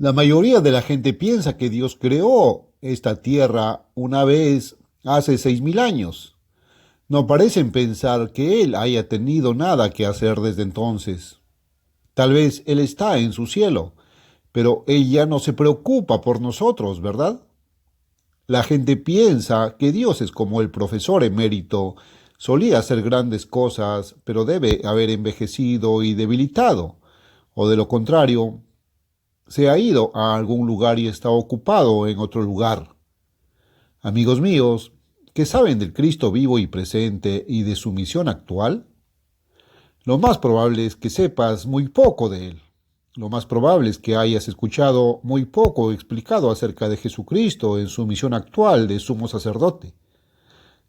La mayoría de la gente piensa que Dios creó esta tierra una vez hace 6000 años. No parecen pensar que Él haya tenido nada que hacer desde entonces. Tal vez Él está en su cielo, pero Él ya no se preocupa por nosotros, ¿verdad? La gente piensa que Dios es como el profesor emérito. Solía hacer grandes cosas, pero debe haber envejecido y debilitado. O de lo contrario, se ha ido a algún lugar y está ocupado en otro lugar. Amigos míos, ¿qué saben del Cristo vivo y presente y de su misión actual? Lo más probable es que sepas muy poco de él. Lo más probable es que hayas escuchado muy poco explicado acerca de Jesucristo en su misión actual de sumo sacerdote.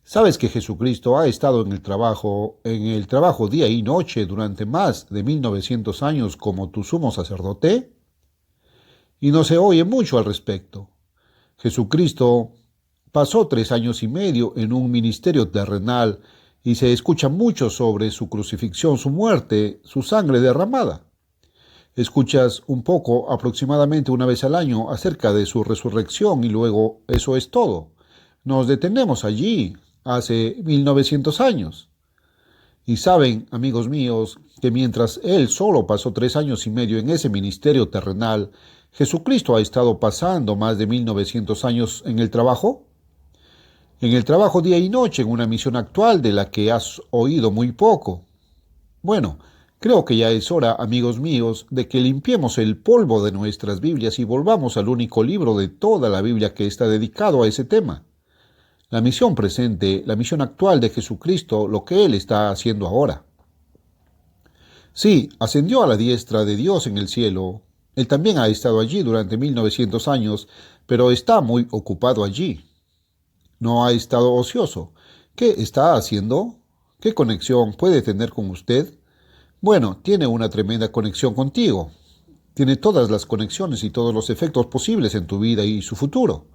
¿Sabes que Jesucristo ha estado en el trabajo día y noche durante más de 1900 años como tu sumo sacerdote? Y no se oye mucho al respecto. Jesucristo pasó 3 años y medio en un ministerio terrenal y se escucha mucho sobre su crucifixión, su muerte, su sangre derramada. Escuchas un poco, aproximadamente una vez al año, acerca de su resurrección y luego eso es todo. Nos detenemos allí, hace 1900 años. Y saben, amigos míos, que mientras Él solo pasó 3 años y medio en ese ministerio terrenal, Jesucristo ha estado pasando más de 1900 años en el trabajo. En el trabajo día y noche en una misión actual de la que has oído muy poco. Bueno, creo que ya es hora, amigos míos, de que limpiemos el polvo de nuestras Biblias y volvamos al único libro de toda la Biblia que está dedicado a ese tema. La misión presente, la misión actual de Jesucristo, lo que Él está haciendo ahora. Sí, ascendió a la diestra de Dios en el cielo. Él también ha estado allí durante 1900 años, pero está muy ocupado allí. No ha estado ocioso. ¿Qué está haciendo? ¿Qué conexión puede tener con usted? Bueno, tiene una tremenda conexión contigo. Tiene todas las conexiones y todos los efectos posibles en tu vida y su futuro.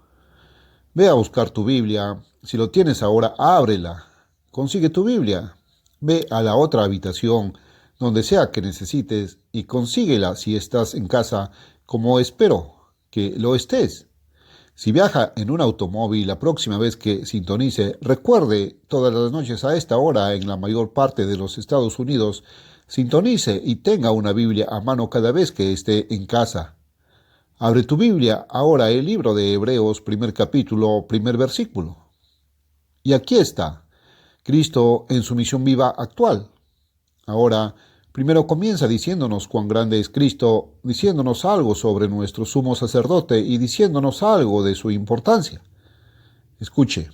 Ve a buscar tu Biblia. Si lo tienes ahora, ábrela. Consigue tu Biblia. Ve a la otra habitación, donde sea que necesites, y consíguela si estás en casa, como espero que lo estés. Si viaja en un automóvil, la próxima vez que sintonice, recuerde todas las noches a esta hora en la mayor parte de los Estados Unidos, sintonice y tenga una Biblia a mano cada vez que esté en casa. Abre tu Biblia ahora el libro de Hebreos, primer capítulo, primer versículo. Y aquí está, Cristo en su misión viva actual. Ahora, primero comienza diciéndonos cuán grande es Cristo, diciéndonos algo sobre nuestro sumo sacerdote y diciéndonos algo de su importancia. Escuche.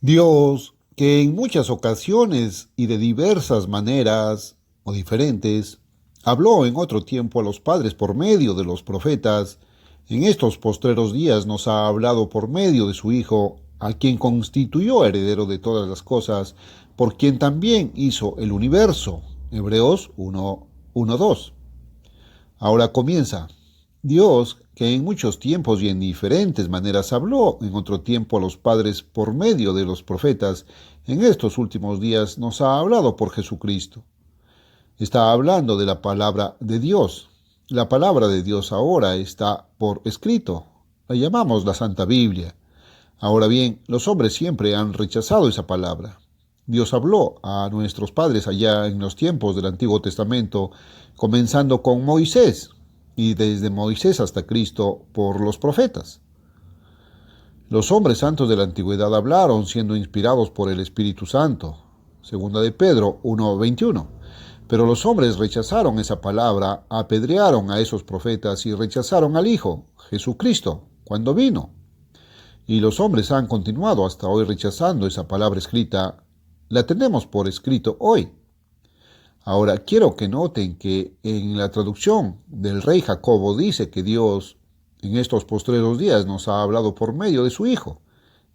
Dios, que en muchas ocasiones y de diversas maneras o diferentes, habló en otro tiempo a los padres por medio de los profetas, en estos postreros días nos ha hablado por medio de su Hijo, a quien constituyó heredero de todas las cosas, por quien también hizo el universo. Hebreos 1:2. Ahora comienza. Dios, que en muchos tiempos y en diferentes maneras habló en otro tiempo a los padres por medio de los profetas, en estos últimos días nos ha hablado por Jesucristo. Está hablando de la palabra de Dios. La palabra de Dios ahora está por escrito. La llamamos la Santa Biblia. Ahora bien, los hombres siempre han rechazado esa palabra. Dios habló a nuestros padres allá en los tiempos del Antiguo Testamento, comenzando con Moisés, y desde Moisés hasta Cristo por los profetas. Los hombres santos de la antigüedad hablaron siendo inspirados por el Espíritu Santo. Segunda de Pedro 1:21. Pero los hombres rechazaron esa palabra, apedrearon a esos profetas y rechazaron al Hijo, Jesucristo, cuando vino. Y los hombres han continuado hasta hoy rechazando esa palabra escrita. La tenemos por escrito hoy. Ahora, quiero que noten que en la traducción del rey Jacobo dice que Dios en estos postreros días nos ha hablado por medio de su Hijo.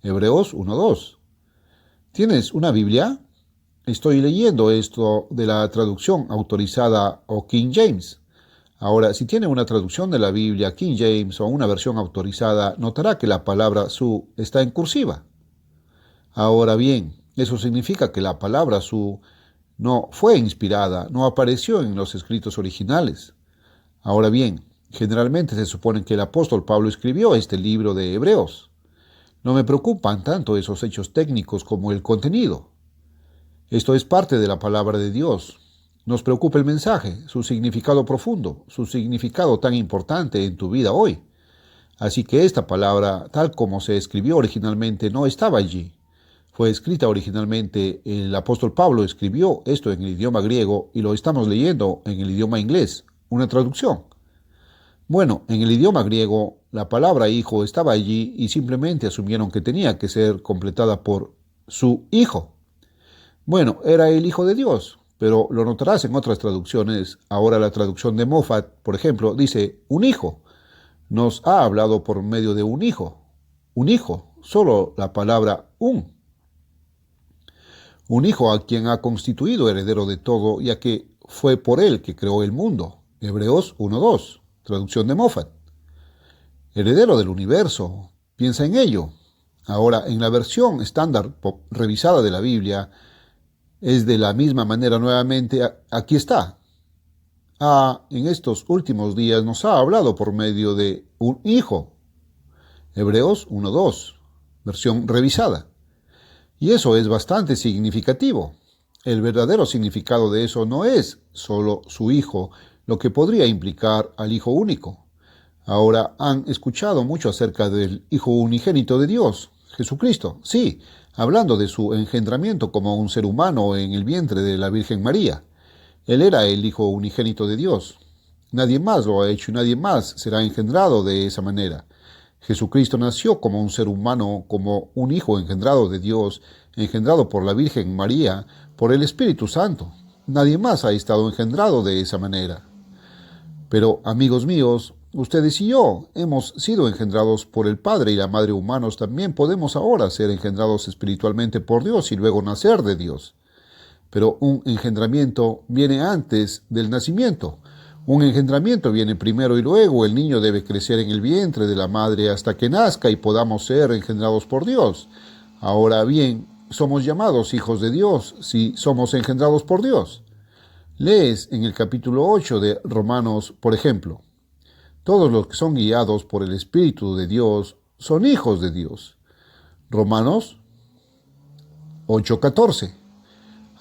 Hebreos 1:2. ¿Tienes una Biblia? Estoy leyendo esto de la traducción autorizada o King James. Ahora, si tiene una traducción de la Biblia King James o una versión autorizada, notará que la palabra su está en cursiva. Ahora bien, eso significa que la palabra su no fue inspirada, no apareció en los escritos originales. Ahora bien, Generalmente se supone que el apóstol Pablo escribió este libro de Hebreos. No me preocupan tanto esos hechos técnicos como el contenido. Esto es parte de la palabra de Dios. Nos preocupa el mensaje, su significado profundo, su significado tan importante en tu vida hoy. Así que esta palabra, tal como se escribió originalmente, no estaba allí. Fue escrita originalmente, el apóstol Pablo escribió esto en el idioma griego y lo estamos leyendo en el idioma inglés, una traducción. Bueno, en el idioma griego, la palabra hijo estaba allí y simplemente asumieron que tenía que ser completada por su hijo. Bueno, era el hijo de Dios, pero lo notarás en otras traducciones. Ahora la traducción de Moffat, por ejemplo, dice un hijo. Nos ha hablado por medio de un hijo. Un hijo, solo la palabra un. Un hijo a quien ha constituido heredero de todo, ya que fue por él que creó el mundo. Hebreos 1:2, traducción de Moffat. Heredero del universo, piensa en ello. Ahora, en la versión estándar revisada de la Biblia, es de la misma manera nuevamente, aquí está. En estos últimos días nos ha hablado por medio de un hijo. Hebreos 1:2, versión revisada. Y eso es bastante significativo. El verdadero significado de eso no es solo su hijo, lo que podría implicar al hijo único. Ahora han escuchado mucho acerca del hijo unigénito de Dios, Jesucristo. Sí, hablando de su engendramiento como un ser humano en el vientre de la Virgen María. Él era el hijo unigénito de Dios. Nadie más lo ha hecho y nadie más será engendrado de esa manera. Jesucristo nació como un ser humano, como un hijo engendrado de Dios, engendrado por la Virgen María, por el Espíritu Santo. Nadie más ha estado engendrado de esa manera. Pero, amigos míos, ustedes y yo hemos sido engendrados por el Padre y la Madre humanos. También podemos ahora ser engendrados espiritualmente por Dios y luego nacer de Dios. Pero un engendramiento viene antes del nacimiento. Un engendramiento viene primero y luego el niño debe crecer en el vientre de la madre hasta que nazca y podamos ser engendrados por Dios. Ahora bien, somos llamados hijos de Dios si somos engendrados por Dios. Lees en el capítulo 8 de Romanos, por ejemplo, todos los que son guiados por el Espíritu de Dios son hijos de Dios. Romanos 8:14.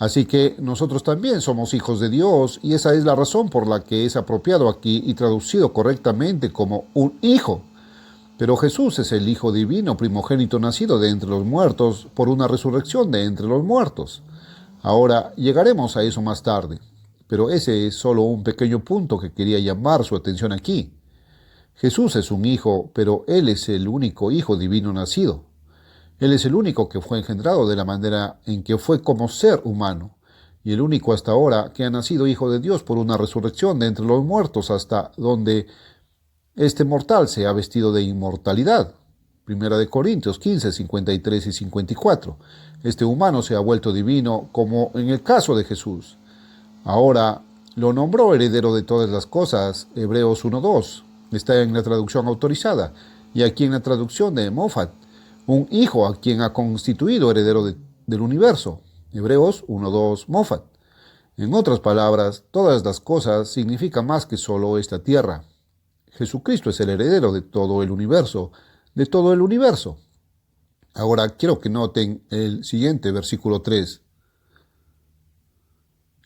Así que nosotros también somos hijos de Dios y esa es la razón por la que es apropiado aquí y traducido correctamente como un hijo. Pero Jesús es el Hijo divino, primogénito nacido de entre los muertos por una resurrección de entre los muertos. Ahora llegaremos a eso más tarde, pero ese es solo un pequeño punto que quería llamar su atención aquí. Jesús es un hijo, pero Él es el único Hijo divino nacido. Él es el único que fue engendrado de la manera en que fue como ser humano, y el único hasta ahora que ha nacido hijo de Dios por una resurrección de entre los muertos hasta donde este mortal se ha vestido de inmortalidad. Primera de Corintios 15, 53 y 54. Este humano se ha vuelto divino como en el caso de Jesús. Ahora lo nombró heredero de todas las cosas, Hebreos 1:2. Está en la traducción autorizada, y aquí en la traducción de Moffat. Un hijo a quien ha constituido heredero del universo. Hebreos 1:2 Moffat. En otras palabras, todas las cosas significa más que solo esta tierra. Jesucristo es el heredero de todo el universo, de todo el universo. Ahora quiero que noten el siguiente versículo 3,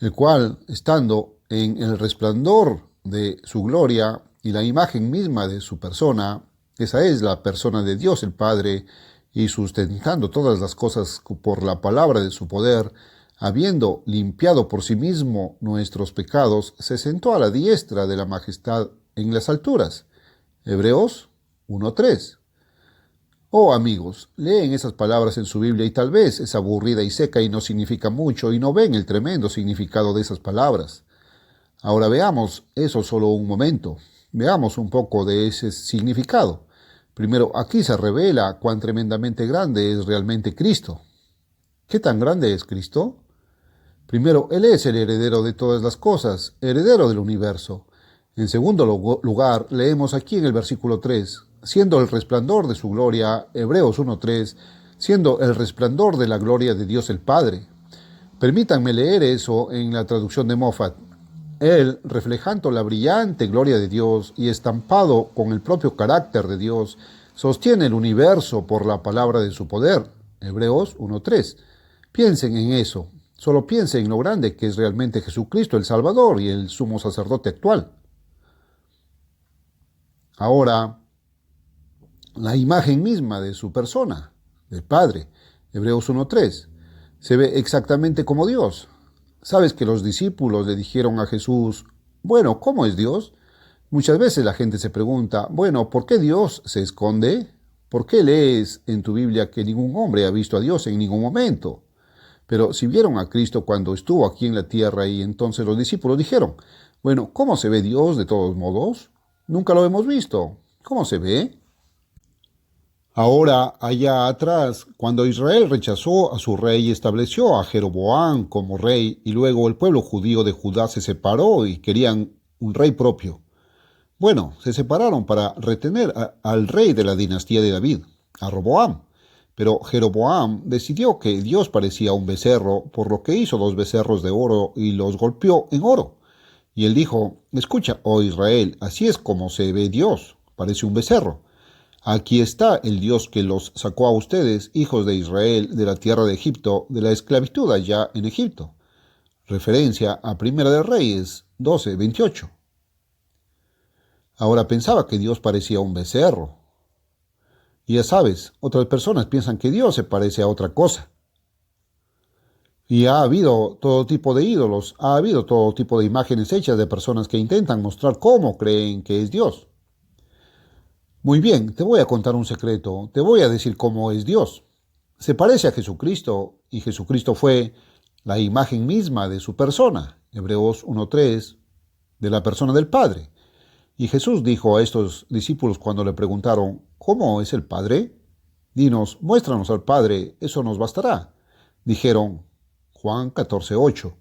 el cual, estando en el resplandor de su gloria y la imagen misma de su persona, esa es la persona de Dios el Padre, y sustentando todas las cosas por la palabra de su poder, habiendo limpiado por sí mismo nuestros pecados, se sentó a la diestra de la majestad en las alturas. Hebreos 1:3. Oh amigos, leen esas palabras en su Biblia y tal vez es aburrida y seca y no significa mucho y no ven el tremendo significado de esas palabras. Ahora veamos eso solo un momento. Veamos un poco de ese significado. Primero, aquí se revela cuán tremendamente grande es realmente Cristo. ¿Qué tan grande es Cristo? Primero, Él es el heredero de todas las cosas, heredero del universo. En segundo lugar, leemos aquí en el versículo 3, siendo el resplandor de su gloria, Hebreos 1:3, siendo el resplandor de la gloria de Dios el Padre. Permítanme leer eso en la traducción de Moffat. Él, reflejando la brillante gloria de Dios y estampado con el propio carácter de Dios, sostiene el universo por la palabra de su poder. Hebreos 1:3. Piensen en eso. Solo piensen en lo grande que es realmente Jesucristo, el Salvador y el sumo sacerdote actual. Ahora, la imagen misma de su persona, del Padre, Hebreos 1:3, se ve exactamente como Dios. ¿Sabes que los discípulos le dijeron a Jesús, bueno, ¿cómo es Dios? Muchas veces la gente se pregunta, bueno, ¿por qué Dios se esconde? ¿Por qué lees en tu Biblia que ningún hombre ha visto a Dios en ningún momento? Pero si vieron a Cristo cuando estuvo aquí en la tierra y entonces los discípulos dijeron, bueno, ¿cómo se ve Dios de todos modos? Nunca lo hemos visto. ¿Cómo se ve? Ahora, allá atrás, cuando Israel rechazó a su rey y estableció a Jeroboam como rey, y luego el pueblo judío de Judá se separó y querían un rey propio. Bueno, se separaron para retener al rey de la dinastía de David, a Roboam. Pero Jeroboam decidió que Dios parecía un becerro, por lo que hizo 2 becerros de oro y los golpeó en oro. Y él dijo, escucha, oh Israel, así es como se ve Dios, parece un becerro. Aquí está el Dios que los sacó a ustedes, hijos de Israel, de la tierra de Egipto, de la esclavitud allá en Egipto. Referencia a Primera de Reyes 12:28. Ahora pensaba que Dios parecía un becerro. Y ya sabes, otras personas piensan que Dios se parece a otra cosa. Y ha habido todo tipo de ídolos, ha habido todo tipo de imágenes hechas de personas que intentan mostrar cómo creen que es Dios. Muy bien, te voy a contar un secreto, te voy a decir cómo es Dios. Se parece a Jesucristo y Jesucristo fue la imagen misma de su persona, Hebreos 1:3, de la persona del Padre. Y Jesús dijo a estos discípulos cuando le preguntaron, ¿cómo es el Padre? Dinos, muéstranos al Padre, eso nos bastará. Dijeron, Juan 14:8,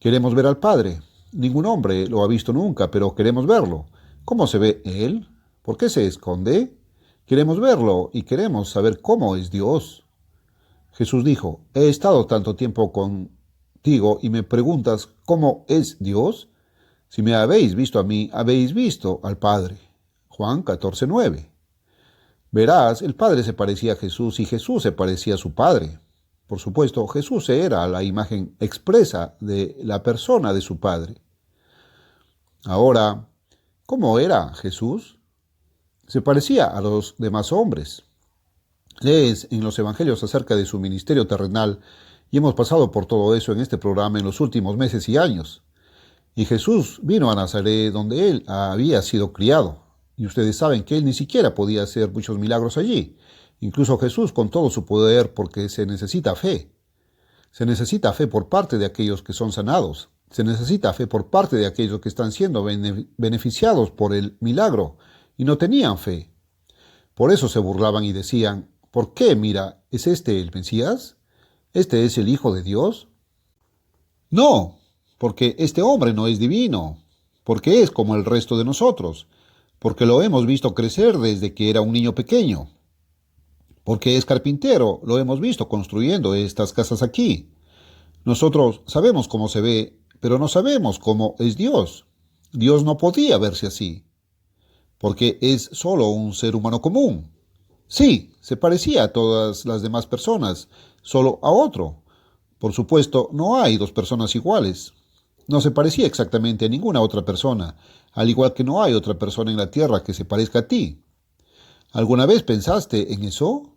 queremos ver al Padre. Ningún hombre lo ha visto nunca, pero queremos verlo. ¿Cómo se ve Él? ¿Por qué se esconde? Queremos verlo y queremos saber cómo es Dios. Jesús dijo, he estado tanto tiempo contigo y me preguntas cómo es Dios. Si me habéis visto a mí, habéis visto al Padre. Juan 14:9. Verás, el Padre se parecía a Jesús y Jesús se parecía a su Padre. Por supuesto, Jesús era la imagen expresa de la persona de su Padre. Ahora, ¿cómo era Jesús? Se parecía a los demás hombres. Lees en los evangelios acerca de su ministerio terrenal y hemos pasado por todo eso en este programa en los últimos meses y años. Y Jesús vino a Nazaret donde él había sido criado. Y ustedes saben que él ni siquiera podía hacer muchos milagros allí. Incluso Jesús con todo su poder porque se necesita fe. Se necesita fe por parte de aquellos que son sanados. Se necesita fe por parte de aquellos que están siendo beneficiados por el milagro y no tenían fe. Por eso se burlaban y decían, ¿por qué? Mira, ¿es este el Mesías? ¿Este es el Hijo de Dios? No, porque este hombre no es divino, porque es como el resto de nosotros, porque lo hemos visto crecer desde que era un niño pequeño, porque es carpintero, lo hemos visto construyendo estas casas aquí. Nosotros sabemos cómo se ve, pero no sabemos cómo es Dios. Dios no podía verse así, porque es solo un ser humano común. Sí, se parecía a todas las demás personas, solo a otro. Por supuesto, no hay dos personas iguales. No se parecía exactamente a ninguna otra persona, al igual que no hay otra persona en la tierra que se parezca a ti. ¿Alguna vez pensaste en eso?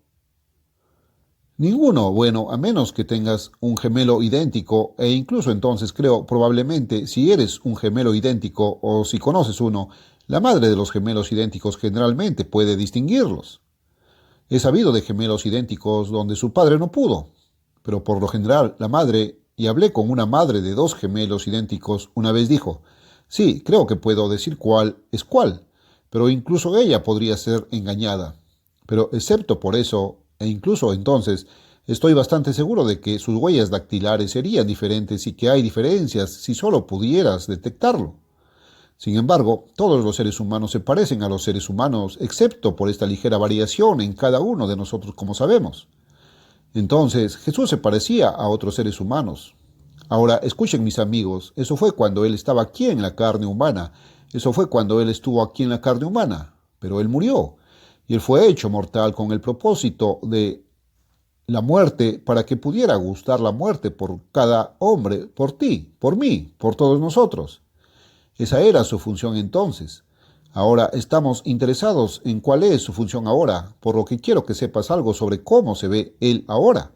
Ninguno, bueno, a menos que tengas un gemelo idéntico, e incluso entonces creo probablemente si eres un gemelo idéntico o si conoces uno, la madre de los gemelos idénticos generalmente puede distinguirlos. He sabido de gemelos idénticos donde su padre no pudo, pero por lo general la madre, y hablé con una madre de 2 gemelos idénticos, una vez dijo, sí, creo que puedo decir cuál es cuál, pero incluso ella podría ser engañada. Pero excepto por eso, e incluso entonces, estoy bastante seguro de que sus huellas dactilares serían diferentes y que hay diferencias si solo pudieras detectarlo. Sin embargo, todos los seres humanos se parecen a los seres humanos, excepto por esta ligera variación en cada uno de nosotros, como sabemos. Entonces, Jesús se parecía a otros seres humanos. Ahora, escuchen mis amigos, eso fue cuando Él estaba aquí en la carne humana, eso fue cuando Él estuvo aquí en la carne humana, pero Él murió, y Él fue hecho mortal con el propósito de la muerte para que pudiera gustar la muerte por cada hombre, por ti, por mí, por todos nosotros. Esa era su función entonces. Ahora estamos interesados en cuál es su función ahora, por lo que quiero que sepas algo sobre cómo se ve Él ahora.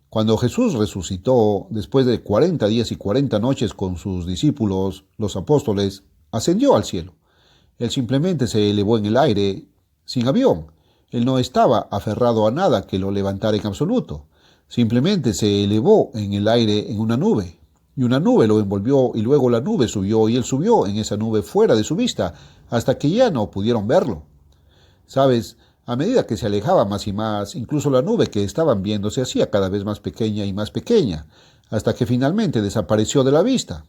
Cuando Jesús resucitó después de 40 días y 40 noches con sus discípulos, los apóstoles, ascendió al cielo. Él simplemente se elevó en el aire sin avión. Él no estaba aferrado a nada que lo levantara en absoluto. Simplemente se elevó en el aire en una nube. Y una nube lo envolvió y luego la nube subió y él subió en esa nube fuera de su vista hasta que ya no pudieron verlo. ¿Sabes? A medida que se alejaba más y más, incluso la nube que estaban viendo se hacía cada vez más pequeña y más pequeña, hasta que finalmente desapareció de la vista.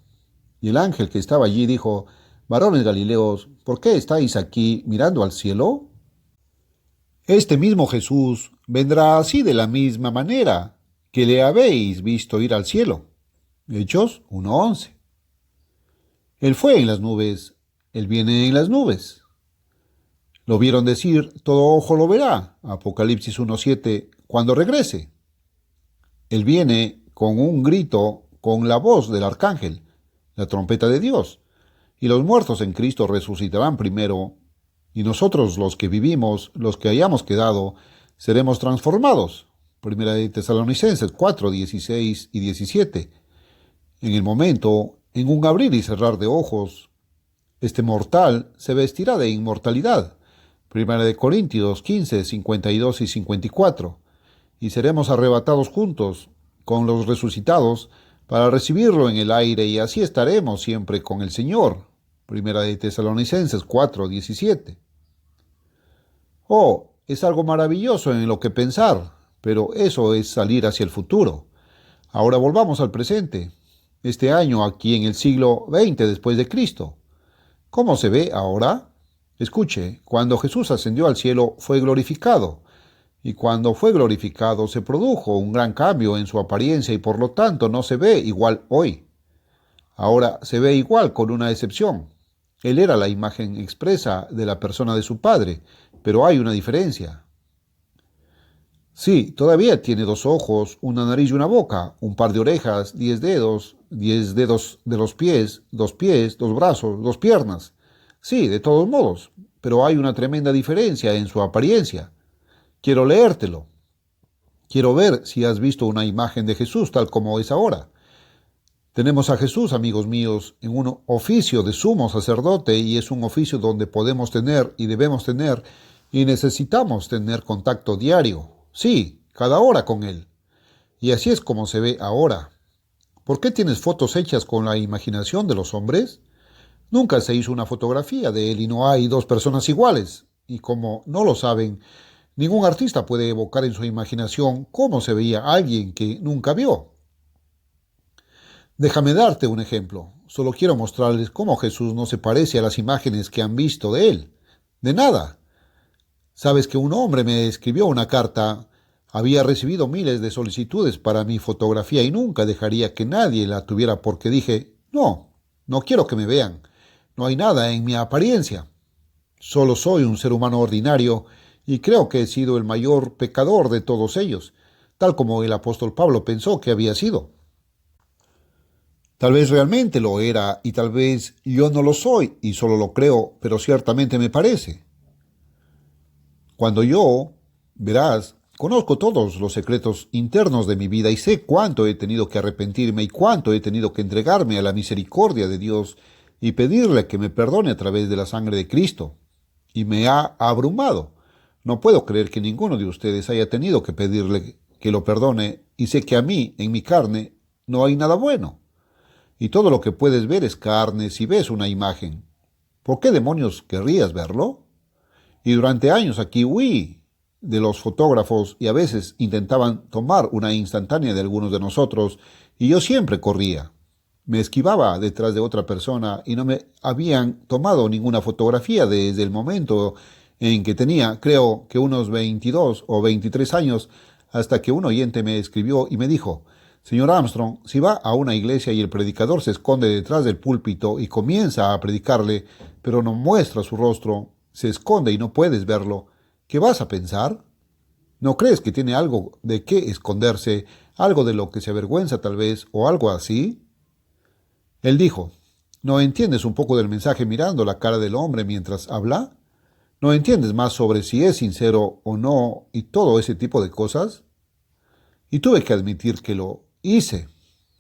Y el ángel que estaba allí dijo: «Varones Galileos, ¿por qué estáis aquí mirando al cielo? Este mismo Jesús vendrá así de la misma manera que le habéis visto ir al cielo». Hechos 1:11. Él fue en las nubes, Él viene en las nubes. Lo vieron decir: «Todo ojo lo verá». Apocalipsis 1:7, cuando regrese. Él viene con un grito, con la voz del arcángel, la trompeta de Dios. Y los muertos en Cristo resucitarán primero, y nosotros los que vivimos, los que hayamos quedado, seremos transformados. Primera de Tesalonicenses 4:16 y 17. En el momento, en un abrir y cerrar de ojos, este mortal se vestirá de inmortalidad. Primera de Corintios 15, 52 y 54. Y seremos arrebatados juntos con los resucitados para recibirlo en el aire, y así estaremos siempre con el Señor. Primera de Tesalonicenses 4:17. Oh, es algo maravilloso en lo que pensar, pero eso es salir hacia el futuro. Ahora volvamos al presente. Este año, aquí en el siglo XX después de Cristo. ¿Cómo se ve ahora? Escuche, cuando Jesús ascendió al cielo fue glorificado, y cuando fue glorificado se produjo un gran cambio en su apariencia y por lo tanto no se ve igual hoy. Ahora se ve igual con una excepción. Él era la imagen expresa de la persona de su Padre, pero hay una diferencia. Sí, todavía tiene 2 ojos, una nariz y una boca, un par de orejas, 10 dedos de los pies, 2 pies, 2 brazos, 2 piernas. Sí, de todos modos, pero hay una tremenda diferencia en su apariencia. Quiero leértelo. Quiero ver si has visto una imagen de Jesús tal como es ahora. Tenemos a Jesús, amigos míos, en un oficio de sumo sacerdote, y es un oficio donde podemos tener y debemos tener y necesitamos tener contacto diario. Sí, cada hora con Él. Y así es como se ve ahora. ¿Por qué tienes fotos hechas con la imaginación de los hombres? Nunca se hizo una fotografía de Él y no hay 2 personas iguales. Y como no lo saben, ningún artista puede evocar en su imaginación cómo se veía alguien que nunca vio. Déjame darte un ejemplo. Solo quiero mostrarles cómo Jesús no se parece a las imágenes que han visto de Él. De nada. Sabes que un hombre me escribió una carta. Había recibido miles de solicitudes para mi fotografía y nunca dejaría que nadie la tuviera porque dije: no quiero que me vean. No hay nada en mi apariencia. Solo soy un ser humano ordinario y creo que he sido el mayor pecador de todos ellos, tal como el apóstol Pablo pensó que había sido. Tal vez realmente lo era y tal vez yo no lo soy y solo lo creo, pero ciertamente me parece. Cuando yo, verás, conozco todos los secretos internos de mi vida y sé cuánto he tenido que arrepentirme y cuánto he tenido que entregarme a la misericordia de Dios y pedirle que me perdone a través de la sangre de Cristo. Y me ha abrumado. No puedo creer que ninguno de ustedes haya tenido que pedirle que lo perdone, y sé que a mí, en mi carne, no hay nada bueno. Y todo lo que puedes ver es carne si ves una imagen. ¿Por qué demonios querrías verlo? Y durante años aquí huí de los fotógrafos y a veces intentaban tomar una instantánea de algunos de nosotros y yo siempre corría. Me esquivaba detrás de otra persona y no me habían tomado ninguna fotografía desde el momento en que tenía, creo que unos 22 o 23 años, hasta que un oyente me escribió y me dijo: Señor Armstrong, si va a una iglesia y el predicador se esconde detrás del púlpito y comienza a predicarle, pero no muestra su rostro, se esconde y no puedes verlo, ¿qué vas a pensar? ¿No crees que tiene algo de qué esconderse, algo de lo que se avergüenza tal vez, o algo así? Él dijo, ¿no entiendes un poco del mensaje mirando la cara del hombre mientras habla? ¿No entiendes más sobre si es sincero o no y todo ese tipo de cosas? Y tuve que admitir que lo hice.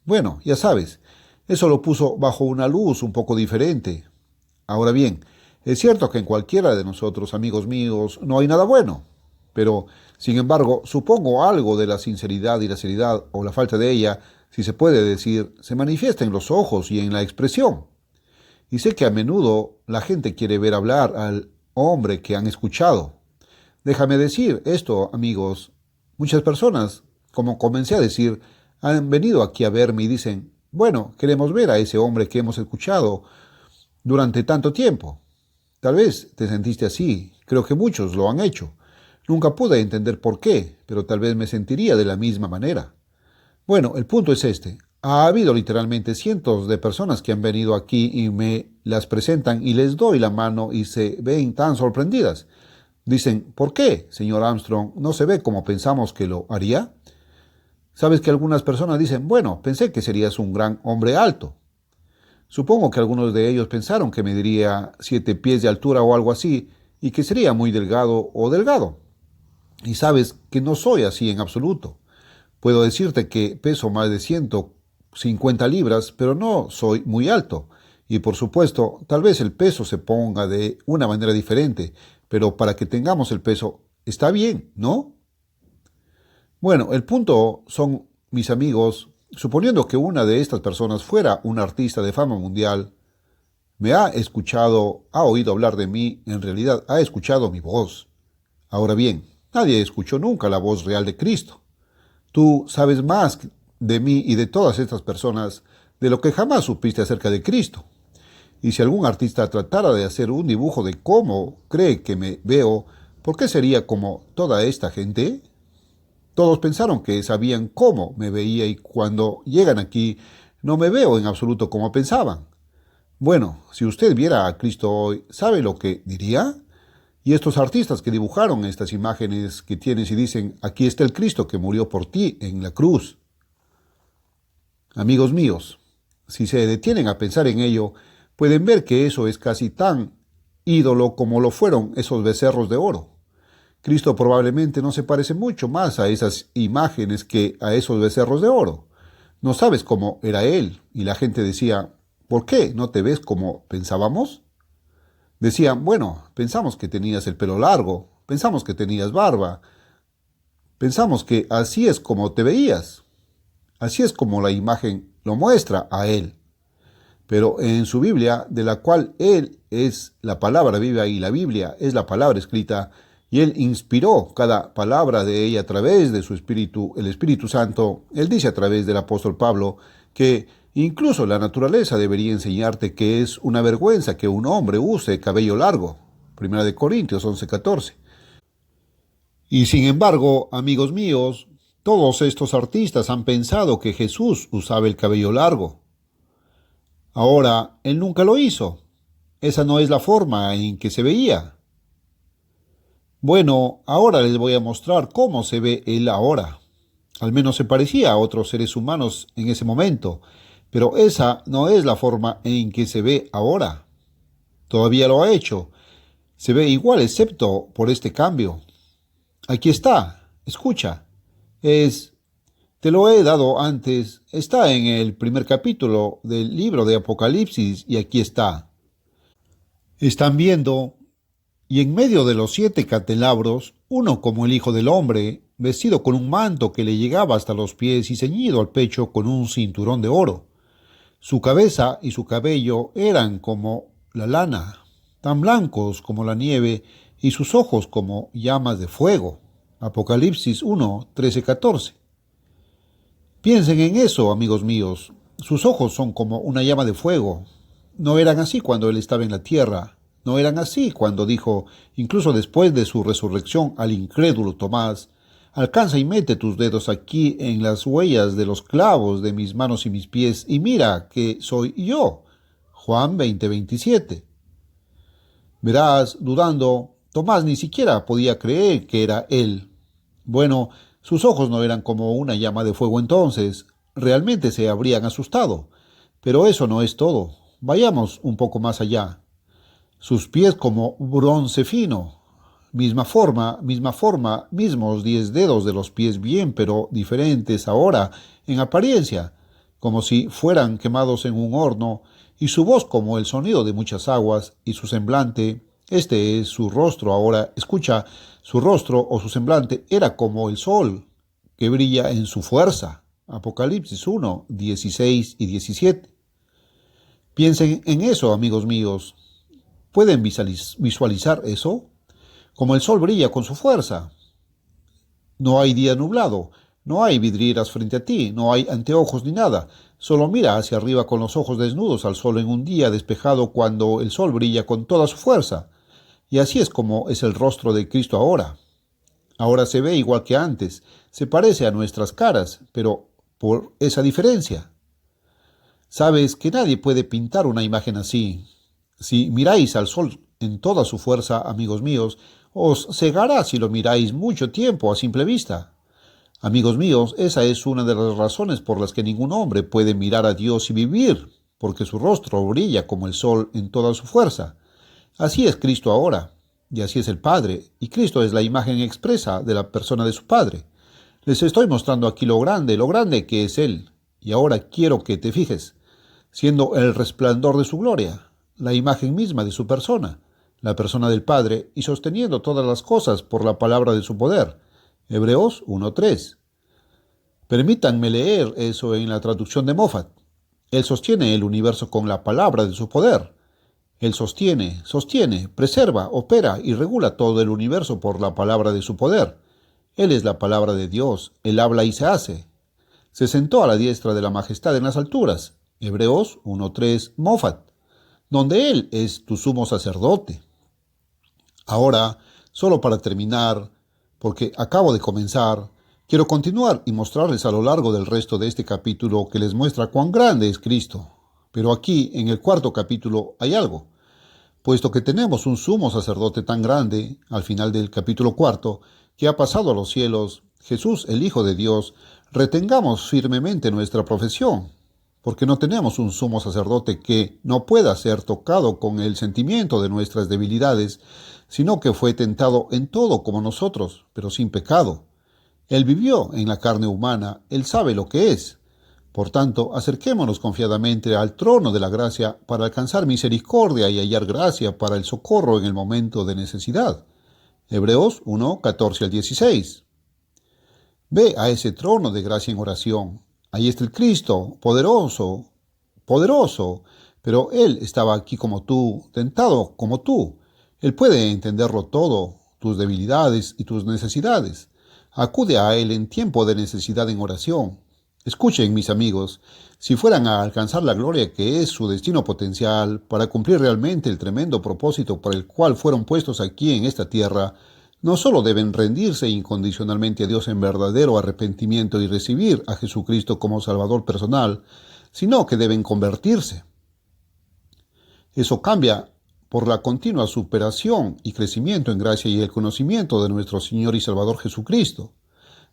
Bueno, ya sabes, eso lo puso bajo una luz un poco diferente. Ahora bien, es cierto que en cualquiera de nosotros, amigos míos, no hay nada bueno. Pero, sin embargo, supongo algo de la sinceridad y la seriedad, o la falta de ella, si se puede decir, se manifiesta en los ojos y en la expresión. Y sé que a menudo la gente quiere ver hablar al hombre que han escuchado. Déjame decir esto, amigos. Muchas personas, como comencé a decir, han venido aquí a verme y dicen, bueno, queremos ver a ese hombre que hemos escuchado durante tanto tiempo. Tal vez te sentiste así, creo que muchos lo han hecho. Nunca pude entender por qué, pero tal vez me sentiría de la misma manera. Bueno, el punto es este. Ha habido literalmente cientos de personas que han venido aquí y me las presentan y les doy la mano y se ven tan sorprendidas. Dicen, ¿por qué, señor Armstrong, no se ve como pensamos que lo haría? Sabes que algunas personas dicen, bueno, pensé que serías un gran hombre alto. Supongo que algunos de ellos pensaron que mediría 7 pies de altura o algo así, y que sería muy delgado o delgado. Y sabes que no soy así en absoluto. Puedo decirte que peso más de 150 libras, pero no soy muy alto. Y por supuesto, tal vez el peso se ponga de una manera diferente, pero para que tengamos el peso, está bien, ¿no? Bueno, el punto son, mis amigos, suponiendo que una de estas personas fuera un artista de fama mundial, me ha escuchado, ha oído hablar de mí, en realidad ha escuchado mi voz. Ahora bien, nadie escuchó nunca la voz real de Cristo. Tú sabes más de mí y de todas estas personas de lo que jamás supiste acerca de Cristo. Y si algún artista tratara de hacer un dibujo de cómo cree que me veo, ¿por qué sería como toda esta gente? Todos pensaron que sabían cómo me veía y cuando llegan aquí no me veo en absoluto como pensaban. Bueno, si usted viera a Cristo hoy, ¿sabe lo que diría? Y estos artistas que dibujaron estas imágenes que tienes y dicen, aquí está el Cristo que murió por ti en la cruz. Amigos míos, si se detienen a pensar en ello, pueden ver que eso es casi tan ídolo como lo fueron esos becerros de oro. Cristo probablemente no se parece mucho más a esas imágenes que a esos becerros de oro. No sabes cómo era él, y la gente decía, ¿por qué no te ves como pensábamos? Decían, bueno, pensamos que tenías el pelo largo, pensamos que tenías barba, pensamos que así es como te veías, así es como la imagen lo muestra a él. Pero en su Biblia, de la cual él es la palabra viva y la Biblia es la palabra escrita, y él inspiró cada palabra de ella a través de su Espíritu, el Espíritu Santo, él dice a través del apóstol Pablo que incluso la naturaleza debería enseñarte que es una vergüenza que un hombre use cabello largo. Primera de Corintios 11:14. Y sin embargo, amigos míos, todos estos artistas han pensado que Jesús usaba el cabello largo. Ahora, él nunca lo hizo. Esa no es la forma en que se veía. Bueno, ahora les voy a mostrar cómo se ve él ahora. Al menos se parecía a otros seres humanos en ese momento, pero esa no es la forma en que se ve ahora. Todavía lo ha hecho. Se ve igual excepto por este cambio. Aquí está. Escucha. Te lo he dado antes. Está en el primer capítulo del libro de Apocalipsis y aquí está. Están viendo, y en medio de los 7 candelabros, uno como el Hijo del Hombre, vestido con un manto que le llegaba hasta los pies y ceñido al pecho con un cinturón de oro. Su cabeza y su cabello eran como la lana, tan blancos como la nieve, y sus ojos como llamas de fuego. Apocalipsis 1, 13, 14. Piensen en eso, amigos míos. Sus ojos son como una llama de fuego. No eran así cuando él estaba en la tierra. No eran así cuando dijo, incluso después de su resurrección al incrédulo Tomás, Alcanza y mete tus dedos aquí en las huellas de los clavos de mis manos y mis pies, y mira que soy yo. Juan 20:27. Verás, dudando, Tomás ni siquiera podía creer que era él. Bueno, sus ojos no eran como una llama de fuego entonces, realmente se habrían asustado. Pero eso no es todo. Vayamos un poco más allá. Sus pies como bronce fino. Misma forma, mismos 10 dedos de los pies bien, pero diferentes ahora en apariencia, como si fueran quemados en un horno, y su voz como el sonido de muchas aguas, y su semblante, este es su rostro ahora, escucha, su rostro o su semblante era como el sol, que brilla en su fuerza. Apocalipsis 1, 16 y 17. Piensen en eso, amigos míos. ¿Pueden visualizar eso? Como el sol brilla con su fuerza. No hay día nublado, no hay vidrieras frente a ti, no hay anteojos ni nada. Solo mira hacia arriba con los ojos desnudos al sol en un día despejado cuando el sol brilla con toda su fuerza. Y así es como es el rostro de Cristo ahora. Ahora se ve igual que antes, se parece a nuestras caras, pero por esa diferencia. Sabes que nadie puede pintar una imagen así. Si miráis al sol en toda su fuerza, amigos míos, os cegará si lo miráis mucho tiempo a simple vista. Amigos míos, esa es una de las razones por las que ningún hombre puede mirar a Dios y vivir, porque su rostro brilla como el sol en toda su fuerza. Así es Cristo ahora, y así es el Padre, y Cristo es la imagen expresa de la persona de su Padre. Les estoy mostrando aquí lo grande que es Él, y ahora quiero que te fijes, siendo el resplandor de su gloria, la imagen misma de su persona, la persona del Padre, y sosteniendo todas las cosas por la palabra de su poder. Hebreos 1:3. Permítanme leer eso en la traducción de Moffat. Él sostiene el universo con la palabra de su poder. Él sostiene, preserva, opera y regula todo el universo por la palabra de su poder. Él es la palabra de Dios, Él habla y se hace. Se sentó a la diestra de la majestad en las alturas. Hebreos 1:3 Moffat, donde Él es tu sumo sacerdote. Ahora, solo para terminar, porque acabo de comenzar, quiero continuar y mostrarles a lo largo del resto de este capítulo que les muestra cuán grande es Cristo. Pero aquí, en el cuarto capítulo, hay algo. Puesto que tenemos un sumo sacerdote tan grande, al final del capítulo cuarto, que ha pasado a los cielos, Jesús, el Hijo de Dios, retengamos firmemente nuestra profesión, porque no tenemos un sumo sacerdote que no pueda ser tocado con el sentimiento de nuestras debilidades, sino que fue tentado en todo como nosotros, pero sin pecado. Él vivió en la carne humana, Él sabe lo que es. Por tanto, acerquémonos confiadamente al trono de la gracia para alcanzar misericordia y hallar gracia para el socorro en el momento de necesidad. Hebreos 1:14-16. Ve a ese trono de gracia en oración. Ahí está el Cristo, poderoso, pero Él estaba aquí como tú, tentado como tú. Él puede entenderlo todo, tus debilidades y tus necesidades. Acude a Él en tiempo de necesidad en oración. Escuchen, mis amigos, si fueran a alcanzar la gloria que es su destino potencial para cumplir realmente el tremendo propósito por el cual fueron puestos aquí en esta tierra, no solo deben rendirse incondicionalmente a Dios en verdadero arrepentimiento y recibir a Jesucristo como Salvador personal, sino que deben convertirse. Eso cambia por la continua superación y crecimiento en gracia y el conocimiento de nuestro Señor y Salvador Jesucristo.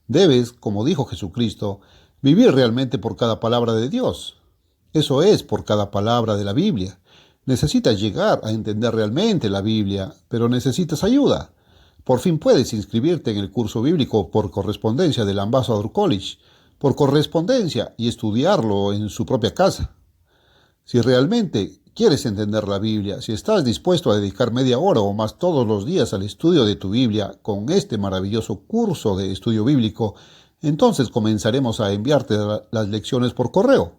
Debes, como dijo Jesucristo, vivir realmente por cada palabra de Dios. Eso es por cada palabra de la Biblia. Necesitas llegar a entender realmente la Biblia, pero necesitas ayuda. Por fin puedes inscribirte en el curso bíblico por correspondencia del Ambassador College, por correspondencia y estudiarlo en su propia casa. Si realmente quieres entender la Biblia, si estás dispuesto a dedicar media hora o más todos los días al estudio de tu Biblia con este maravilloso curso de estudio bíblico, entonces comenzaremos a enviarte las lecciones por correo.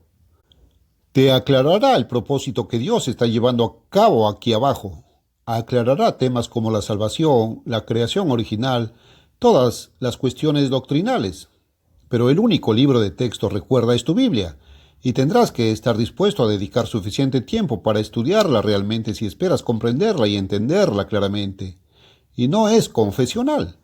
Te aclarará el propósito que Dios está llevando a cabo aquí abajo. Aclarará temas como la salvación, la creación original, todas las cuestiones doctrinales. Pero el único libro de texto, recuerda, es tu Biblia, y tendrás que estar dispuesto a dedicar suficiente tiempo para estudiarla realmente si esperas comprenderla y entenderla claramente. Y no es confesional.